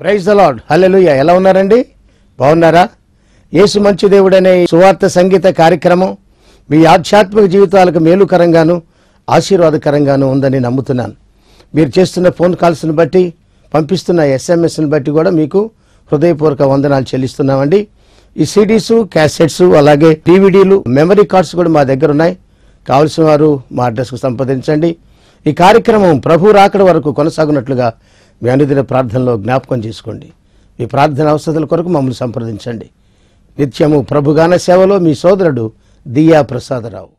Praise the lord, హల్లెలూయా. ఎలా ఉన్నారండి? బాగున్నారా? యేసు మంచి దేవుడనే సువార్త సంగీత కార్యక్రమం మీ ఆధ్యాత్మిక జీవితాలకు మేలుకరంగాను ఆశీర్వాదకరంగాను ఉందని నమ్ముతున్నాను. మీరు చేస్తున్న ఫోన్ కాల్స్ని బట్టి, పంపిస్తున్న SMS-ని బట్టి కూడా మీకు హృదయపూర్వక వందనాలు చెల్లిస్తున్నామండి. ఈ CDs, క్యాసెట్స్, అలాగే DVDలు, మెమరీ కార్డ్స్ కూడా మా దగ్గర ఉన్నాయి. కావలసిన వారు మా అడ్రస్కు సంప్రదించండి. ఈ కార్యక్రమం ప్రభు రాకడ వరకు కొనసాగునట్లుగా మీ అనుదిన ప్రార్థనలో జ్ఞాపకం చేసుకోండి. మీ ప్రార్థన అవసరాల కొరకు మమ్మల్ని సంప్రదించండి. నిత్యము ప్రభుగాన సేవలో మీ సోదరుడు దియా ప్రసాదరావు.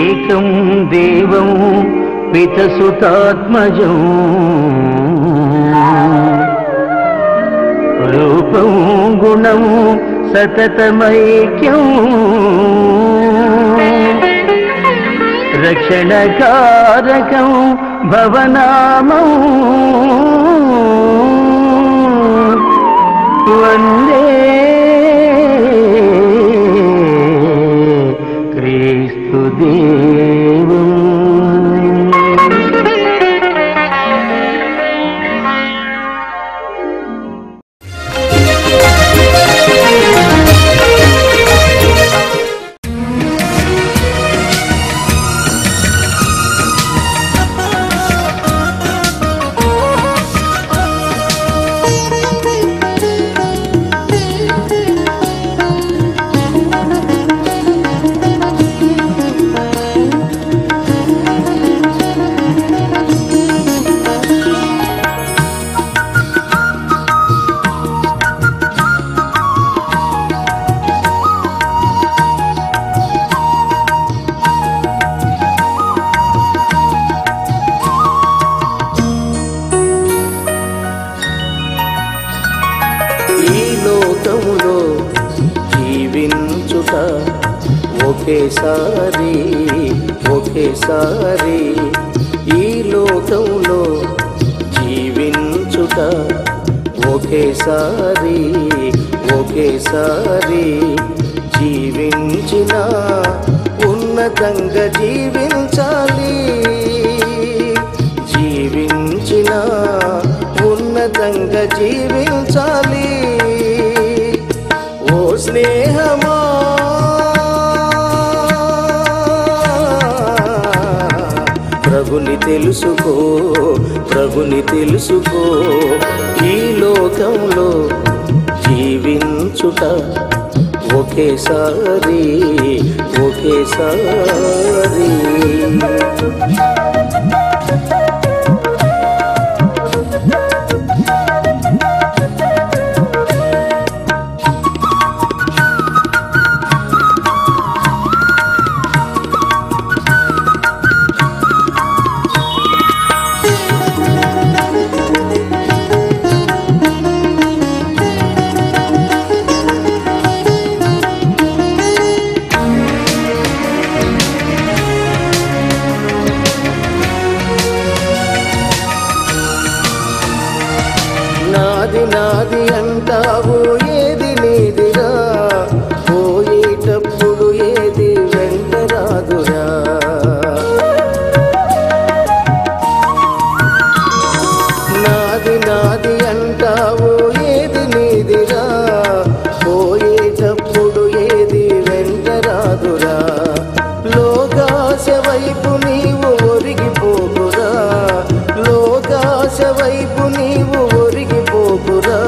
ఏకం దేవం పితసుతాత్మజం రూపం గుణం సతతమైక్యం రక్షణకారకం భవనామం వందే క్రీస్తు దేవం. జీవించుట ఒకేసారి ఈ లోకంలో జీవించుట ఒకేసారి జీవించిన ఉన్నతంగా జీవించాలి, జీవించిన ఉన్నతంగా జీవించాలి. ఓ స్నేహమా, ప్రభుని తెలుసుకో, ఈ లోకంలో జీవించుట ఒకేసారి నాది అంటావు, ఏది నీదిరా? పోయేటప్పుడు ఏది వెంట రాదురా? నాది అంటావు, ఏది నీదిరా? పోయేటప్పుడు ఏది వెంట రాదురా? లోకాశ వైపు నీవు ఒరిగిపోకురా, లోకాశ వైపు నీవు ఒరిగిపోకురా.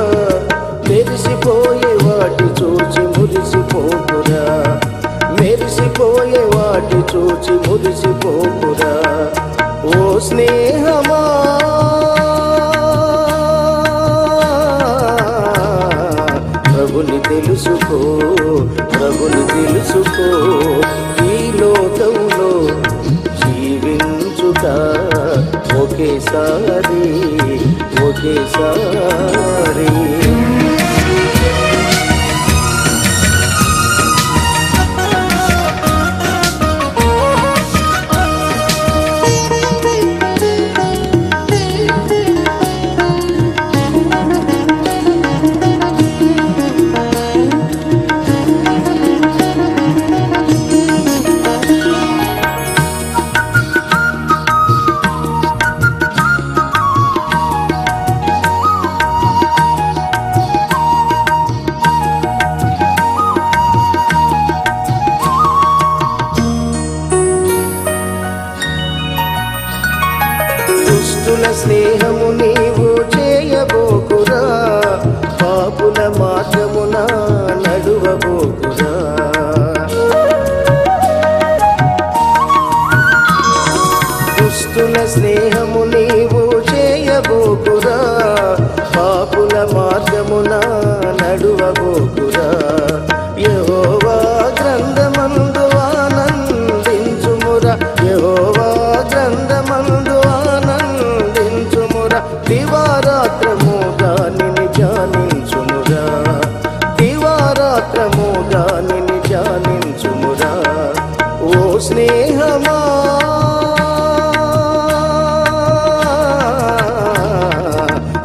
మెరిసిపోయే వాటి చూచి మురిసిపోకురా, మెరిసిపోయే వాటి చూచి మురిసిపోకురా. ఓ స్నేహమా, ప్రభుని తెలుసుకో, ఈ లోకంలో జీవించుట ఒకేసారి దుష్టుల స్నేహము నీవు చేయబోకురా, పాపుల మార్గమున నడువబోకురా. దుష్టుల స్నేహము నీవు చేయబోకురా, పాపుల మార్గమున నడువబోకురా. యెహోవా గ్రంథమందు ఆనందించుమురా, యెహోవా గ్రంథమందు ఆనందించుమురా. దివారాత్రముగా నిన్ను ధ్యానించుమురా, దివారాత్రముగా నిన్ను ధ్యానించుమురా. ఓ స్నేహమా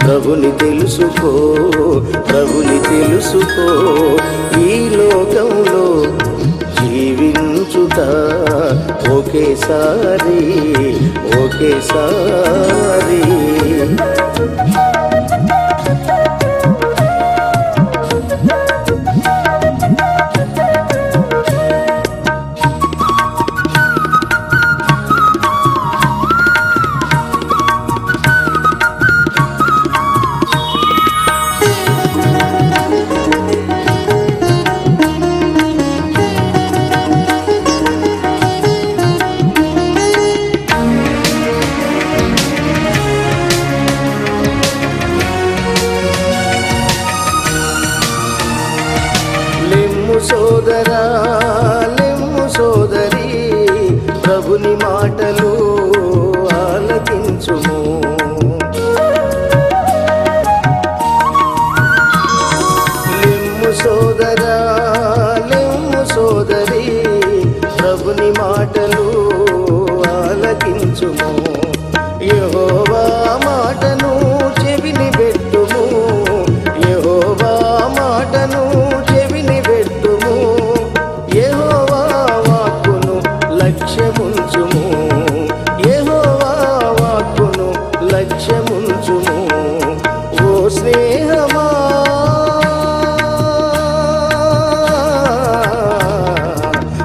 ప్రభుని తెలుసుకో, ప్రభుని తెలుసుకో. ఈ లోకంలో జీవించుట ఒకేసారి, ఒకేసారి. సోదరా లెమ్ము సోదరి, ప్రభుని మాటలు ఆలకించుము. లెమ్ము సోదరా లెమ్ము సోదరి, ప్రభుని మాటలు ఆలకించుము. యెహోవా మాటను చెవిని పెట్టుము, యెహోవా మాటను చెవిని పెట్టుము. యెహోవా వాక్కును లక్ష్యముంచుము, యెహోవా వాక్కును లక్ష్యముంచుము. ఓ స్నేహమా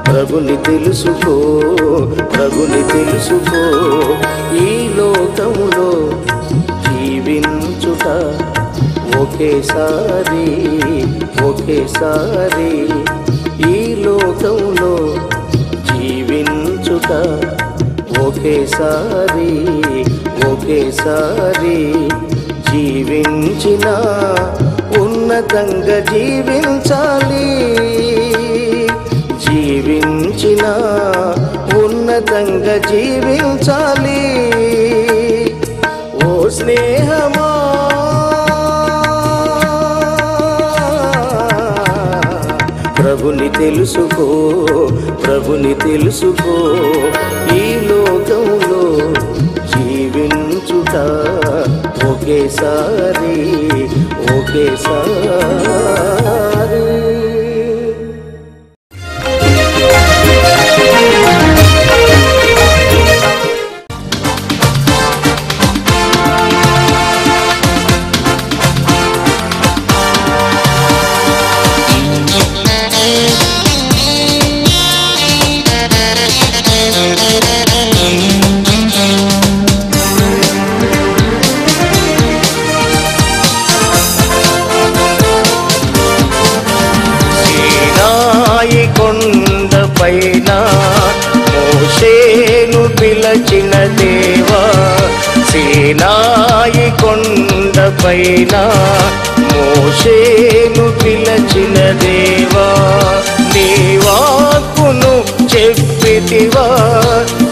ప్రభుని తెలుసుకో, ప్రభుని తెలుసుకో. ఈ లోకములో జీవించుట ఒకేసారి, ఒకేసారి. ఈ లోకంలో జీవించుట ఒకేసారి, ఒకేసారి. జీవించిన ఉన్నతంగా జీవించాలి, జీవించిన ఉన్నతంగా జీవించాలి. ఓ స్నేహమా ప్రభుని తెలుసుకో, ప్రభుని తెలుసుకో. ఈ లోకంలో జీవించుట ఒకేసారి, ఒకేసారి. కొండపైన మోషేను పిలచిన దేవా, సీనాయి కొండపైన మోషేను పిలచిన దేవా. నీ వాక్కును చెప్పితివా,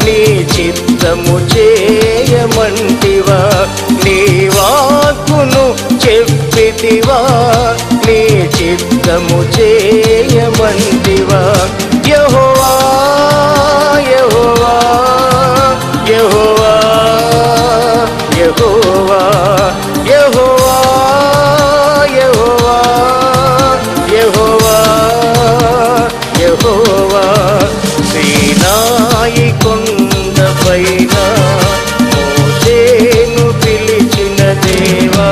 నీ చిత్తము చేయమంటివా. నీ వాక్కును చెప్పితివా, నీ చిత్తము చేయమంటివా. యెహోవా యెహోవా యెహోవా యెహోవా యెహోవా యెహోవా యెహోవా యెహోవా. సీనాయి కొండపైన మోషేను పిలిచిన దేవా.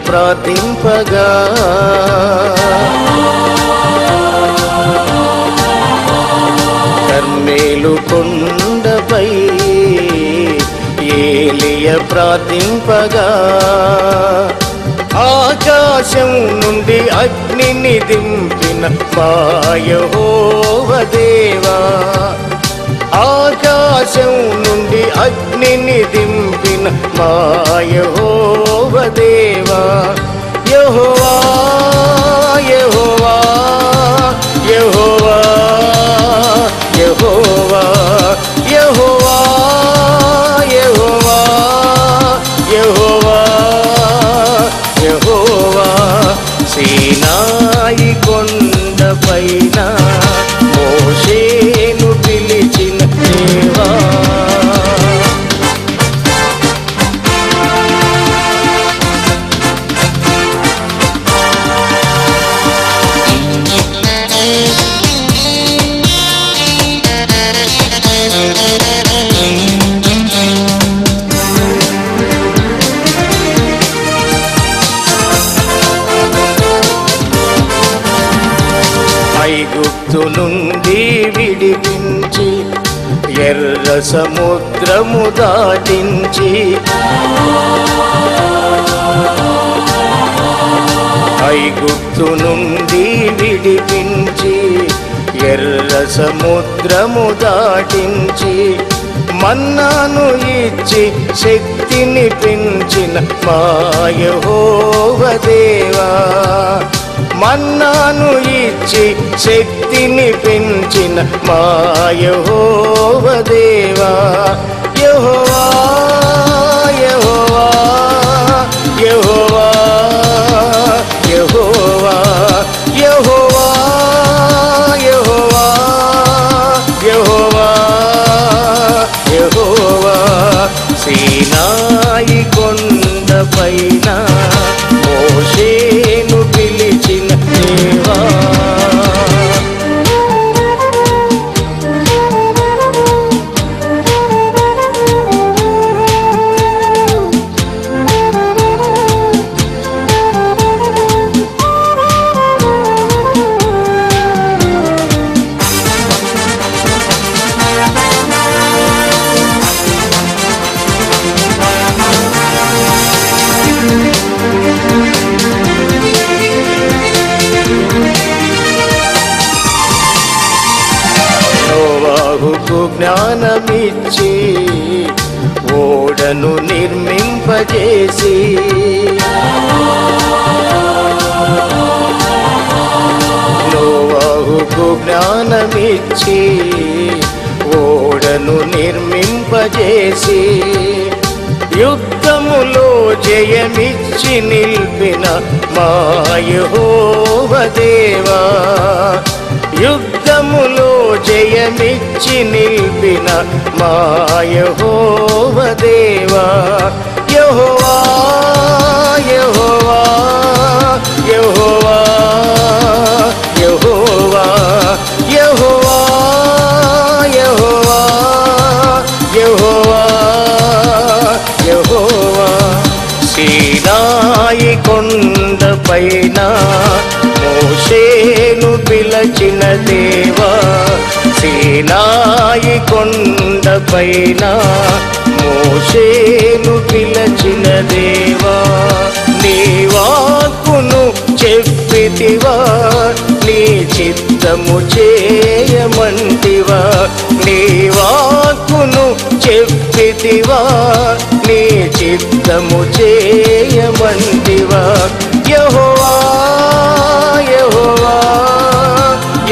ప్రార్థింపగా కర్మేలు కొండపై ఏలియ ప్రార్థింపగా ఆకాశం నుండి అగ్నిని దింపిన మా యెహోవా దేవా ఆకాశం నుండి అగ్నిని దింపిన మా యెహోవా దేవా యెహోవా యెహోవా యెహోవా యెహోవా యెహోవా యెహోవా యెహోవా యెహోవా సీనాయి కొండపైన మోషేను పిలిచిన దేవా ఐగుప్తు నుండి విడిపించి ఎర్ర సముద్రము దాటించి ఐగుప్తు నుండి విడిపించి ఎర్ర సముద్రము దాటించి మన్నాను ఇచ్చి శక్తిని పెంచిన మా యెహోవా దేవా మన్నాను ఇచ్చి శక్తిని పెంచిన మా యెహోవా దేవా యెహోవా యెహోవా యెహోవా యెహోవా యెహోవా యెహోవా యెహోవా యెహోవా సీనాయి కొండపైన మోషేను పిలిచిన దేవా నోవాహుకు జ్ఞానమిచ్చి ఓడను నిర్మింపజేసి నోవాహుకు జ్ఞానమిచ్చి ఓడను నిర్మింపజేసి యుద్ధములో జయమిచ్చి నిల్పిన మా యెహోవా దేవా యుద్ధములో జయమిచ్చి నిల్పిన మా యెహోవా దేవా యెహోవా యెహోవా యెహోవా యెహోవా యెహోవా యెహోవా యెహోవా యెహోవా సీనాయి కొండపైన మోషేను పిలిచిన దేవా సీనాయి కొండపైన మోషేను పిలిచిన దేవా నీ వాక్కును చెప్పితివా నీ చిత్తము చేయమంటివా నీ వాక్కును చెప్పితివా నీ చిత్తము చేయమంటివా యెహోవా యెహోవా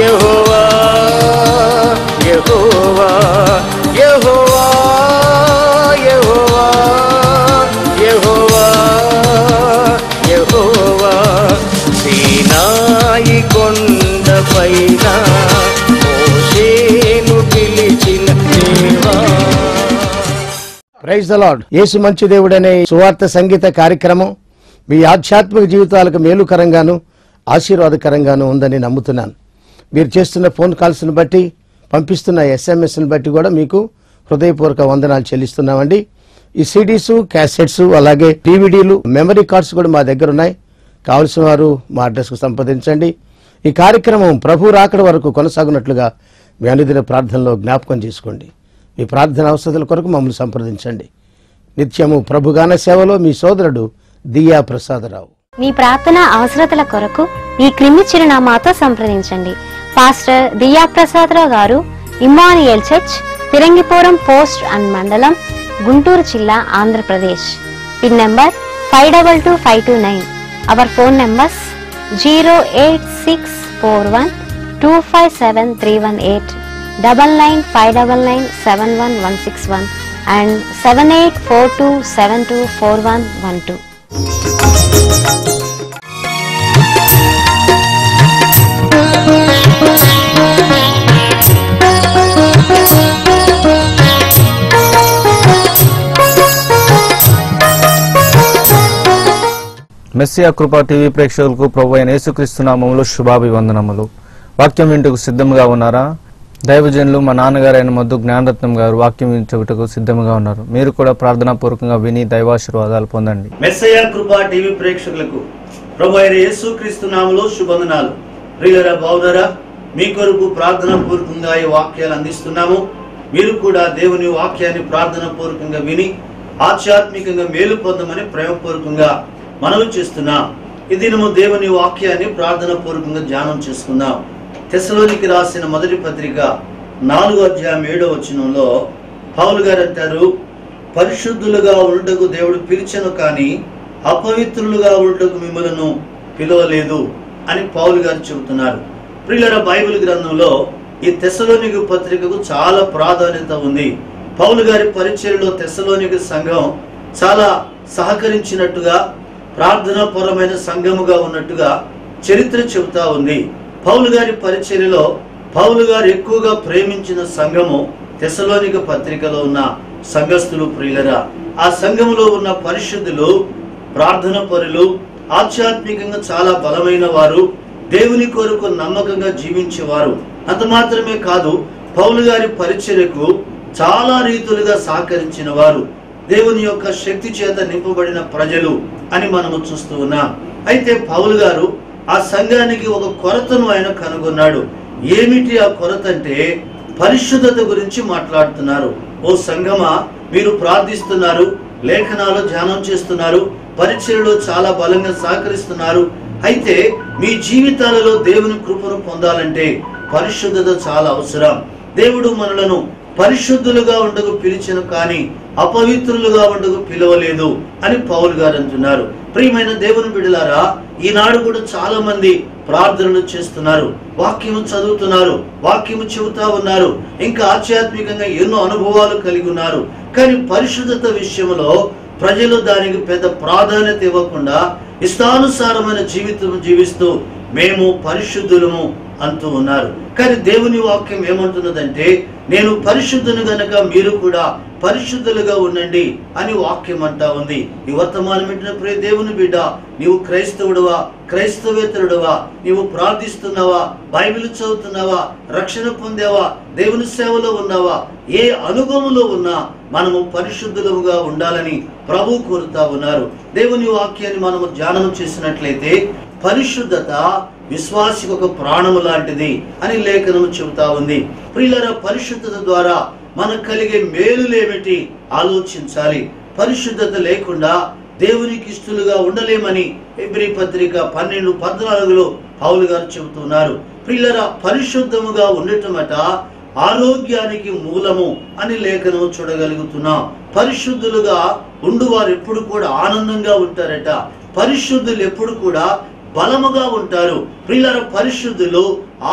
యెహోవా యెహోవా యెహోవా యెహోవా యెహోవా యెహోవా సీనాయి కొండపైన మోషేను పిలిచిన దేవా ప్రైజ్ ద లార్డ్. యేసు మంచి దేవుడనే సువార్త సంగీత కార్యక్రమం మీ ఆధ్యాత్మిక జీవితాలకు మేలుకరంగాను ఆశీర్వాదకరంగాను ఉందని నమ్ముతున్నాను. మీరు చేస్తున్న ఫోన్ కాల్స్ని బట్టి పంపిస్తున్న SMS ని బట్టి కూడా మీకు హృదయపూర్వక వందనాలు చెల్లిస్తున్నామండి. ఈ సిడీస్, క్యాసెట్స్, అలాగే డివిడీలు, మెమరీ కార్డ్స్ కూడా మా దగ్గర ఉన్నాయి. కావలసిన వారు మా అడ్రస్కు సంప్రదించండి. ఈ కార్యక్రమం ప్రభు రాకడ వరకు కొనసాగునట్లుగా మీ అనుదిన ప్రార్థనలో జ్ఞాపకం చేసుకోండి. మీ ప్రార్థన అవసరాల కొరకు మమ్మల్ని సంప్రదించండి. నిత్యము ప్రభుగాన సేవలో మీ సోదరుడు దియా ప్రసాదరావు. మీ ప్రార్థన అవసరతల కొరకు ఈ క్రింది చిరునామాతో సంప్రదించండి. పాస్టర్ దియా ప్రసాదరావు గారు, Emmanuel church, Pirangipuram post and మండలం, గుంటూరు జిల్లా, Andhra Pradesh. Pin number 522529. Our phone numbers 08641257318, 9959997161 and 7842724112. Messiah Krupa TV ప్రేక్షకులకు ప్రభు అయిన యేసుక్రీస్తు నామములో శుభాభివందనములు. వాక్యం వింటకు సిద్ధంగా ఉన్నారా? దైవజనులు మా నాన్నగారైన మొద్దు జ్ఞానరత్నం గారు వాక్యం వింటకు సిద్ధంగా ఉన్నారు. మీరు కూడా ప్రార్థనాపూర్వకంగా విని దైవాశీర్వాదాలు పొందండి. మెస్సియా కృపా టీవీ ప్రేక్షకులకు ప్రభు అయిన యేసుక్రీస్తు నామములో శుభవందనాలు. ప్రియులారా, బాగున్నారా? మీ కొరకు ప్రార్థనాపూర్వకంగా ఈ వాక్యాలు అందిస్తున్నాము. మీరు కూడా దేవుని వాక్యాన్ని ప్రార్థనాపూర్వకంగా విని ఆధ్యాత్మికంగా మేలు పొందమని ప్రేమపూర్వకంగా మనవి చేస్తున్నాం. ఈ దినము దేవుని వాక్యాన్ని ప్రార్థన పూర్వకంగా ధ్యానం చేసుకుందాం. తెస్సలోనికి రాసిన మొదటి పత్రిక 4వ అధ్యాయం 7వ వచనంలో పౌలు గారు అంటారు, పరిశుద్ధులుగా ఉండుటకు దేవుడు పిలిచెను, కానీ అపవిత్రులుగా ఉండుటకు మిమ్మలను పిలవలేదు అని పౌలు గారు చెబుతున్నారు. ప్రియులారా, బైబిల్ గ్రంథంలో ఈ తెస్సలోనికి పత్రికకు చాలా ప్రాధాన్యత ఉంది. పౌలు గారి పరిచర్యలో తెస్సలోనికి సంఘం చాలా సహకరించినట్టుగా, ప్రార్థనాపరమైన సంఘముగా ఉన్నట్టుగా చరిత్ర చెబుతా ఉంది. పౌలు గారి పరిచర్యలో పౌలు గారు ఎక్కువగా ప్రేమించిన సంఘము తెస్సలోనిక పత్రికలో ఉన్న సంఘస్థులు. ప్రియులరా, ఆ సంఘములో ఉన్న పరిశుద్ధులు, ప్రార్థన పరులు, ఆధ్యాత్మికంగా చాలా బలమైన వారు, దేవుని కొరకు నమ్మకంగా జీవించేవారు. అంత మాత్రమే కాదు, పౌలు గారి పరిచర్యకు చాలా రీతులుగా సహకరించిన వారు, దేవుని యొక్క శక్తి చేత నింపబడిన ప్రజలు అని మనము చూస్తూ ఉన్నాం. అయితే పౌలు గారు ఆ సంఘానికి ఒక కొరతను ఆయన కనుగొన్నాడు. ఏమిటి ఆ కొరత అంటే పరిశుద్ధత గురించి మాట్లాడుతున్నారు. ఓ సంఘమా, మీరు ప్రార్థిస్తున్నారు, లేఖనాలు ధ్యానం చేస్తున్నారు, పరిచర్యలో చాలా బలంగా సహకరిస్తున్నారు. అయితే మీ జీవితాలలో దేవుని కృపను పొందాలంటే పరిశుద్ధత చాలా అవసరం. దేవుడు మనలను పరిశుద్ధులుగా ఉండకు పిలిచెను, కానీ అపవిత్రులుగా ఉండకు పిలవలేదు అని పౌలు గారు అంటున్నారు. ప్రియమైన దేవుని బిడ్డలారా, ఈనాడు కూడా చాలా మంది ప్రార్థనలు చేస్తున్నారు, వాక్యము చదువుతున్నారు, వాక్యము చెబుతా ఉన్నారు, ఇంకా ఆధ్యాత్మికంగా ఎన్నో అనుభవాలు కలిగి ఉన్నారు. కానీ పరిశుద్ధత విషయంలో ప్రజలు దానికి పెద్ద ప్రాధాన్యత ఇవ్వకుండా ఇష్టానుసారమైన జీవితం జీవిస్తూ మేము పరిశుద్ధులము అంటూ ఉన్నారు. కానీ దేవుని వాక్యం ఏమంటున్నదంటే, నేను పరిశుద్ధుని గనక మీరు కూడా పరిశుద్ధులుగా ఉండండి అని వాక్యం అంటా ఉంది. ఈ వర్తమానం వింటున్న ప్రియ దేవుని బిడ్డ, నీవు క్రైస్తవుడువా, క్రైస్తవేతరుడువా, నీవు ప్రార్థిస్తున్నావా, బైబిల్ చదువుతున్నావా, రక్షణ పొందావా, దేవుని సేవలో ఉన్నావా, ఏ అనుభవంలో ఉన్నా మనము పరిశుద్ధులుగా ఉండాలని ప్రభు కోరుతా ఉన్నారు. దేవుని వాక్యాన్ని మనము ధ్యానం చేసినట్లయితే పరిశుద్ధత విశ్వాసికి ఒక ప్రాణము లాంటిది అని లేఖనము చెబుతా ఉంది. ప్రియులారా, పరిశుద్ధత ద్వారా మనకు కలిగే మేలులేమిటి ఆలోచించాలి. పరిశుద్ధత లేకుండా దేవునికి ఇష్టలుగా ఉండలేమని హెబ్రీ పత్రిక 12:14 పౌలు గారు చెబుతున్నారు. ప్రియులారా, పరిశుద్ధముగా ఉండటమట ఆరోగ్యానికి మూలము అని లేఖనము చూడగలుగుతున్నాం. పరిశుద్ధులుగా ఉండువారు ఎప్పుడు కూడా ఆనందంగా ఉంటారట. పరిశుద్ధులు ఎప్పుడు కూడా బలముగా ఉంటారు. ప్రియులారా, పరిశుద్ధులు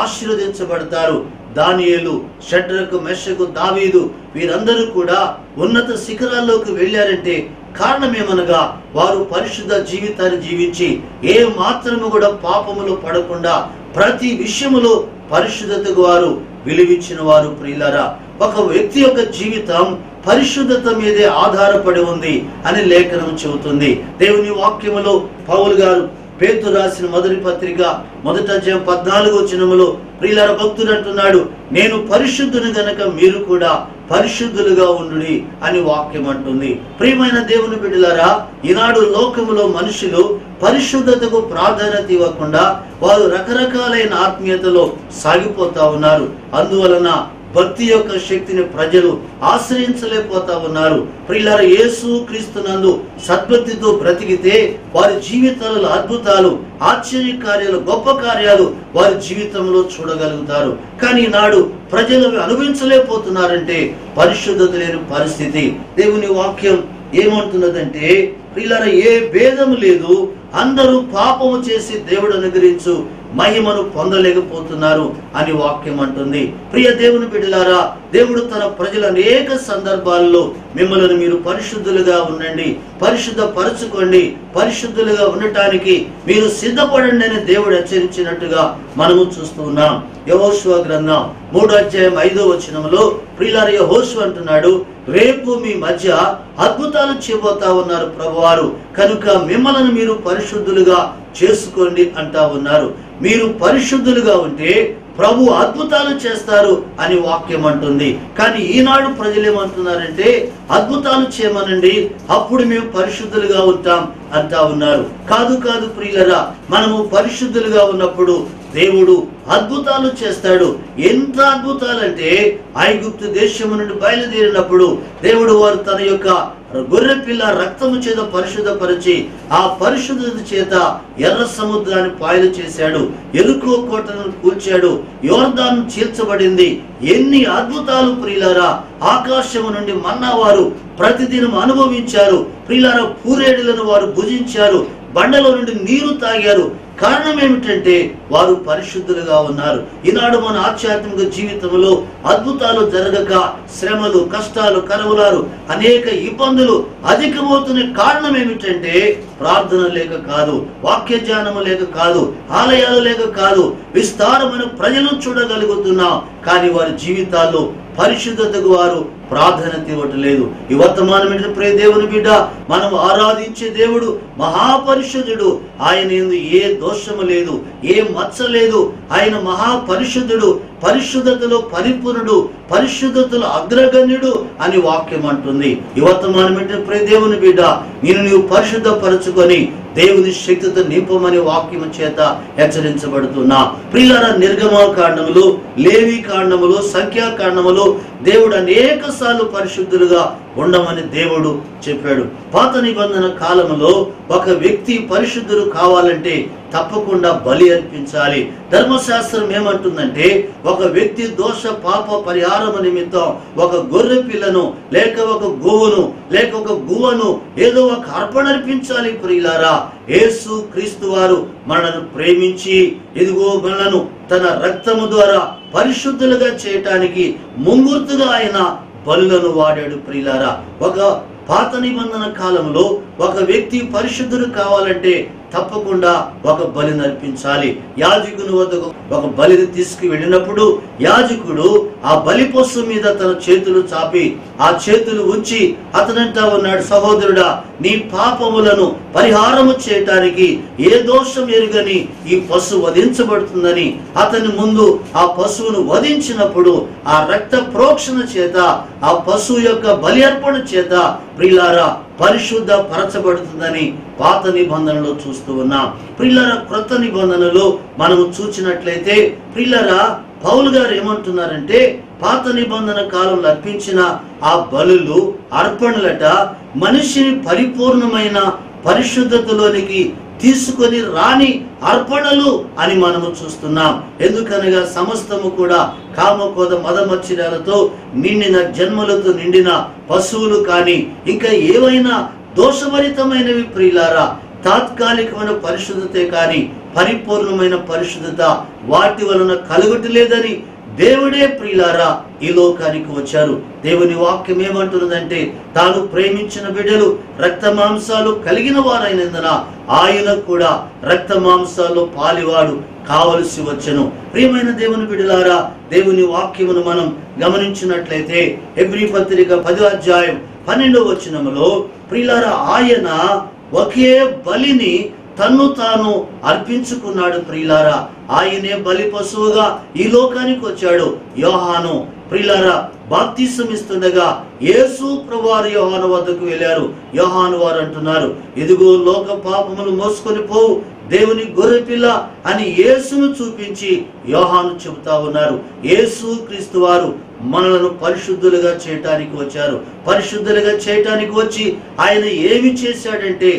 ఆశీర్వదించబడతారు. దానియేలు, షడ్రకు, మెషకు, దావీదు వీరందరూ కూడా ఉన్నత శిఖరాల్లోకి వెళ్ళారంటే కారణమేమనగా వారు పరిశుద్ధ జీవితాన్ని జీవించి ఏ మాత్రము కూడా పాపములో పడకుండా ప్రతి విషయములో పరిశుద్ధతకు వారు విలువించిన వారు. ప్రియులారా, ఒక వ్యక్తి యొక్క జీవితం పరిశుద్ధత మీదే ఆధారపడి ఉంది అని లేఖనం చెబుతుంది. దేవుని వాక్యములో పౌలు గారు పేతురు రాసిన మొదటి పత్రిక 1వ అధ్యాయం 14వ వచనములో ప్రియులారా, భక్తుడు అంటున్నాడు, నేను పరిశుద్ధుని గనక మీరు కూడా పరిశుద్ధులుగా ఉండుడి అని వాక్యం అంటుంది. ప్రియమైన దేవుని బిడ్డలారా, ఈనాడు లోకములో మనుషులు పరిశుద్ధతకు ప్రాధాన్యత ఇవ్వకుండా వారు రకరకాలైన ఆత్మీయతలో సాగిపోతా ఉన్నారు. అందువలన భక్తి యొక్క శక్తిని ప్రజలు ఆశ్రయించలేకపోతా ఉన్నారు. ప్రియులారా, యేసు క్రీస్తునందు సద్భక్తితో బ్రతికితే వారి జీవితాలలో అద్భుతాలు, ఆశ్చర్య కార్యాలు, గొప్ప కార్యాలు వారి జీవితంలో చూడగలుగుతారు. కానీ ఈనాడు ప్రజలు అనుభవించలేకపోతున్నారంటే పరిశుద్ధత లేని పరిస్థితి. దేవుని వాక్యం ఏమంటున్నదంటే, ప్రియులారా, ఏ భేదము లేదు, అందరూ పాపము చేసి దేవుడు అనుగ్రహించు మహిమను పొందలేకపోతున్నారు అని వాక్యం అంటుంది. ప్రియ దేవుని బిడ్డలారా, దేవుడు తన ప్రజల అనేక సందర్భాల్లో మిమ్మల్ని మీరు పరిశుద్ధులుగా ఉండండి, పరిశుద్ధ పరచుకోండి, పరిశుద్ధులుగా ఉండటానికి మీరు సిద్ధపడండి అని దేవుడు హెచ్చరించినట్టుగా మనము చూస్తూ ఉన్నాం. యెహోషువ గ్రంథం 3:5 ప్రియులారా, యెహోషువ అంటున్నాడు, రేపు మీ మధ్య అద్భుతాలు చేయబోతా ఉన్నారు ప్రభువారు, కనుక మిమ్మల్ని మీరు పరిశుద్ధులుగా చేసుకోండి అంటా ఉన్నారు. మీరు పరిశుద్ధులుగా ఉంటే ప్రభు అద్భుతాలు చేస్తారు అని వాక్యం అంటుంది. కానీ ఈనాడు ప్రజలు ఏమంటున్నారంటే, అద్భుతాలు చేయమనండి, అప్పుడు మేము పరిశుద్ధులుగా ఉంటాం అంటా ఉన్నారు. కాదు కాదు ప్రియులరా, మనము పరిశుద్ధులుగా ఉన్నప్పుడు దేవుడు అద్భుతాలు చేస్తాడు. ఎంత అద్భుతాలంటే, ఐగుప్తు దేశము నుండి బయలుదేరినప్పుడు దేవుడు వారు తన యొక్క గొర్రె పిల్ల రక్తము చేత పరిశుద్ధపరిచి ఆ పరిశుద్ధత చేత ఎర్ర సముద్రాన్ని పాయలు చేశాడు, ఎరుకో కోటను కూల్చాడు, యోర్దాను చీల్చబడింది. ఎన్ని అద్భుతాలు ప్రియులారా! ఆకాశము నుండి మన్నా వారు ప్రతిదినం అనుభవించారు. ప్రియులారా, పూరేడులను వారు భుజించారు, బండలో నుండి నీరు తాగారు. కారణం ఏమిటంటే వారు పరిశుద్ధులుగా ఉన్నారు. ఈనాడు మన ఆధ్యాత్మిక జీవితంలో అద్భుతాలు జరగక శ్రమలు, కష్టాలు, కరువులారు, అనేక ఇబ్బందులు అధికమవుతున్న కారణం ఏమిటంటే ప్రార్థన లేక కాదు, వాక్య జ్ఞానము లేక కాదు, ఆలయాలు లేక కాదు. విస్తారమైన ప్రజలను చూడగలుగుతున్నాం, కానీ వారి జీవితాల్లో పరిశుద్ధతకు వారు ప్రాధాన్యత ఇవ్వటం లేదు. ఈ వర్తమానం ఏంటంటే, ప్రియ దేవుని బిడ్డ, మనం ఆరాధించే దేవుడు మహాపరిశుద్ధుడు. ఆయన యందు ఏ దోషము లేదు, ఏ మచ్చ లేదు. ఆయన మహాపరిశుద్ధుడు, పరిశుద్ధతలో పరిపూర్ణుడు, పరిశుద్ధతలో అగ్రగణ్యుడు అని వాక్యం అంటుంది. ఈ వర్తమానం ఏంటంటే, ప్రియ దేవుని బిడ్డ, నీవు పరిశుద్ధపరచుకొని దేవుని శక్తితో నింపమని వాక్యం చేత హెచ్చరించబడుతున్నా. ప్రియులారా, నిర్గమకాండములు, లేవి కాండములు, సంఖ్యాకాండములు దేవుడు అనేక సార్లు పరిశుద్ధులుగా ఉండమని దేవుడు చెప్పాడు. పాత నిబంధన కాలంలో ఒక వ్యక్తి పరిశుద్ధుడు కావాలంటే తప్పకుండా బలి అర్పించాలి. ధర్మశాస్త్రం ఏమంటుందంటే, ఒక వ్యక్తి దోష పాప పరిహారం నిమిత్తం ఒక గొర్రె పిల్లను లేక ఒక గోవును లేక ఒక గువ్వను ఏదో ఒక అర్పణ అర్పించాలి. ప్రియులారా, యేసు క్రీస్తు వారు మనను ప్రేమించి ఇదిగో మనలను తన రక్తము ద్వారా పరిశుద్ధులుగా చేయటానికి ముంగుర్తుగా ఆయన బలులను వాడాడు. ప్రియులారా, ఒక పాత నిబంధన కాలంలో ఒక వ్యక్తి పరిశుద్ధుడు కావాలంటే తప్పకుండా ఒక బలిని అర్పించాలి. యాజకుని వద్దకు ఒక బలిని తీసుకు వెళ్ళినప్పుడు యాజకుడు ఆ బలి పశు మీద తన చేతులు చాపి ఆ చేతులు ఉంచి అతనంటా ఉన్నాడు, సహోదరుడా, నీ పాపములను పరిహారము చేయటానికి ఏ దోషం ఎరుగని ఈ పశువు వధించబడుతుందని అతని ముందు ఆ పశువును వధించినప్పుడు ఆ రక్త ప్రోక్షణ చేత ఆ పశువు యొక్క బలి అర్పణ చేత ప్రియులారా పరిశుద్ధ పరచబడుతుందని పాత నిబంధనలో చూస్తూ ఉన్నాం. ప్రియులారా, క్రొత్త నిబంధనలో మనము చూసినట్లయితే ప్రియులారా, పౌలు గారు ఏమంటున్నారంటే, పాత నిబంధన కాలంలో అర్పించిన ఆ బలులు, అర్పణలట మనిషిని పరిపూర్ణమైన పరిశుద్ధతలోనికి తీసుకొని రాని అర్పణలు అని మనము చూస్తున్నాం. ఎందుకనగా సమస్తము కూడా కామకోద మదమత్సర్యాలతో నిండిన, జన్మలతో నిండిన పశువులు కానీ ఇంకా ఏవైనా దోషభరితమైనవి ప్రియులారా, తాత్కాలికమైన పరిశుద్ధతే కానీ పరిపూర్ణమైన పరిశుద్ధత వాటి వలన కలుగట్లేదని దేవుడే ప్రియులారా ఈ లోకానికి వచ్చారు. దేవుని వాక్యం ఏమంటున్నదంటే, తాను ప్రేమించిన బిడ్డలు రక్త మాంసాలు కలిగిన వారైనందున ఆయన కూడా రక్త మాంసాల్లో పాలివాడు కావలసి వచ్చెను. ప్రియమైన దేవుని బిడ్డలారా, దేవుని వాక్యమును మనం గమనించినట్లయితే హెబ్రీ పత్రిక 10:12 ప్రియులారా, ఆయన ఒకే బలిని తన్ను తాను అర్పించుకున్నాడు. ప్రియులారా, ఆయనే బలి పశువుగా ఈ లోకానికి వచ్చాడు. యోహాను ప్రియులారా బాప్తిసం ఇస్తుండగా యేసు ప్రభువారు యోహాను వద్దకు వెళ్ళారు. యోహాను వారు అంటున్నారు, ఇదిగో లోక పాపములు మోసుకొని పోవు దేవుని గొర్రెపిల్ల అని యేసును చూపించి యోహాను చెబుతా ఉన్నారు. యేసు క్రీస్తు వారు మనలను పరిశుద్ధులుగా చేయటానికి వచ్చారు. పరిశుద్ధులుగా చేయటానికి వచ్చి ఆయన ఏమి చేశాడంటే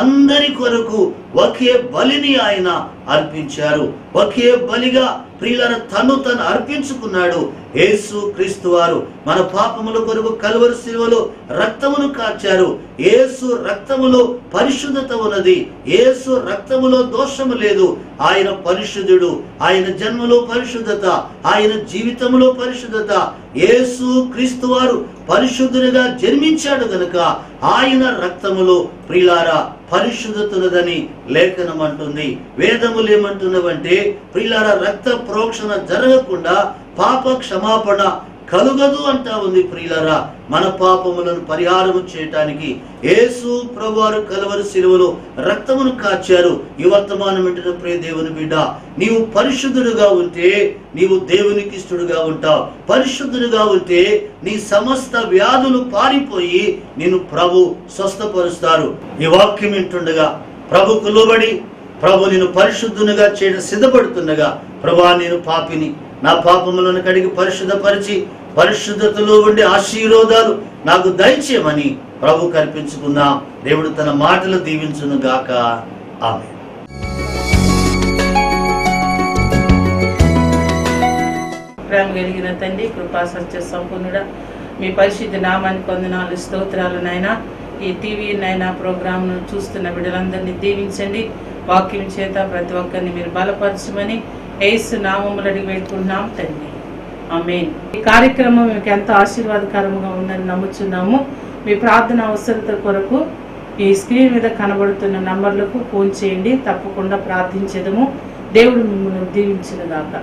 అందరి కొరకు ఒకే బలిని ఆయన అర్పించారు. ఒకే బలిగా ప్రియులను తను అర్పించుకున్నాడు. యేసు క్రీస్తు వారు మన పాపముల కొరకు కల్వరి శిలువలో రక్తమును కార్చారు. యేసు రక్తములో పరిశుద్ధత ఉన్నది. యేసు రక్తములో దోషము లేదు. ఆయన పరిశుద్ధుడు. ఆయన జన్మలో పరిశుద్ధత, ఆయన జీవితంలో పరిశుద్ధత. యేసు క్రీస్తు వారు పరిశుద్ధునిగా జన్మించాడు గనుక ఆయన రక్తములో ప్రియులారా పరిశుద్ధతున్నదని లేఖనం అంటుంది. వేదములు ఏమంటున్నవంటే ప్రియులారా రక్త ప్రోక్షణ జరగకుండా పాప క్షమాపణ కలుగదు అంటా ఉంది. ప్రియులారా మన పాపములను పరిహారము చేయటానికి యేసు ప్రభువారు కల్వరి శిలువలో రక్తమును కార్చారు. ఈ వర్తమానం వింటున్న ప్రియ దేవుని బిడ్డ, నీవు పరిశుద్ధుడుగా ఉంటే నీవు దేవునికి ఇష్టడుగా ఉంటావు. పరిశుద్ధుడుగా ఉంటే నీ సమస్త వ్యాధులు పారిపోయి నిన్ను ప్రభు స్వస్థపరుస్తారు. ఈ వాక్యం వింటుండగా ప్రభుకు లోబడి ప్రభు నిన్ను పరిశుద్ధునిగా చేయడం సిద్ధపడుతుండగా, ప్రభువా నేను పాపిని, నా పాపములను కడిగి పరిశుద్ధపరిచి పరిశుద్ధతలో ఉండే ఆశీర్వాదాలు నాకు దయచేయమని ప్రభు కల్పించుకుందాం. దేవుడు తన మాటలు దీవించును గాక. ఆమేన్. ప్రేమ కలిగిన తండ్రి, కృపా సత్య సంపూర్ణుడా, మీ పరిశుద్ధ నామానికి వందనాలు, స్తోత్రాలు నాయనా. ఈ టీవీ నాయనా ప్రోగ్రామ్ను చూస్తున్న బిడ్డలందరినీ దీవించండి. వాక్యం చేత ప్రతి ఒక్కరిని మీరు బలపరచమని యేసు నామములో అడిగి వేడుకుంటున్నాం తండ్రి. ఆమేన్. ఈ కార్యక్రమం మీకు ఎంతో ఆశీర్వాదకరంగా ఉందని నమ్ముచున్నాము. మీ ప్రార్థన అవసరత కొరకు ఈ స్క్రీన్ మీద కనబడుతున్న నంబర్లకు ఫోన్ చేయండి. తప్పకుండా ప్రార్థించేదము. దేవుడు మిమ్మల్ని దీవించును గాక.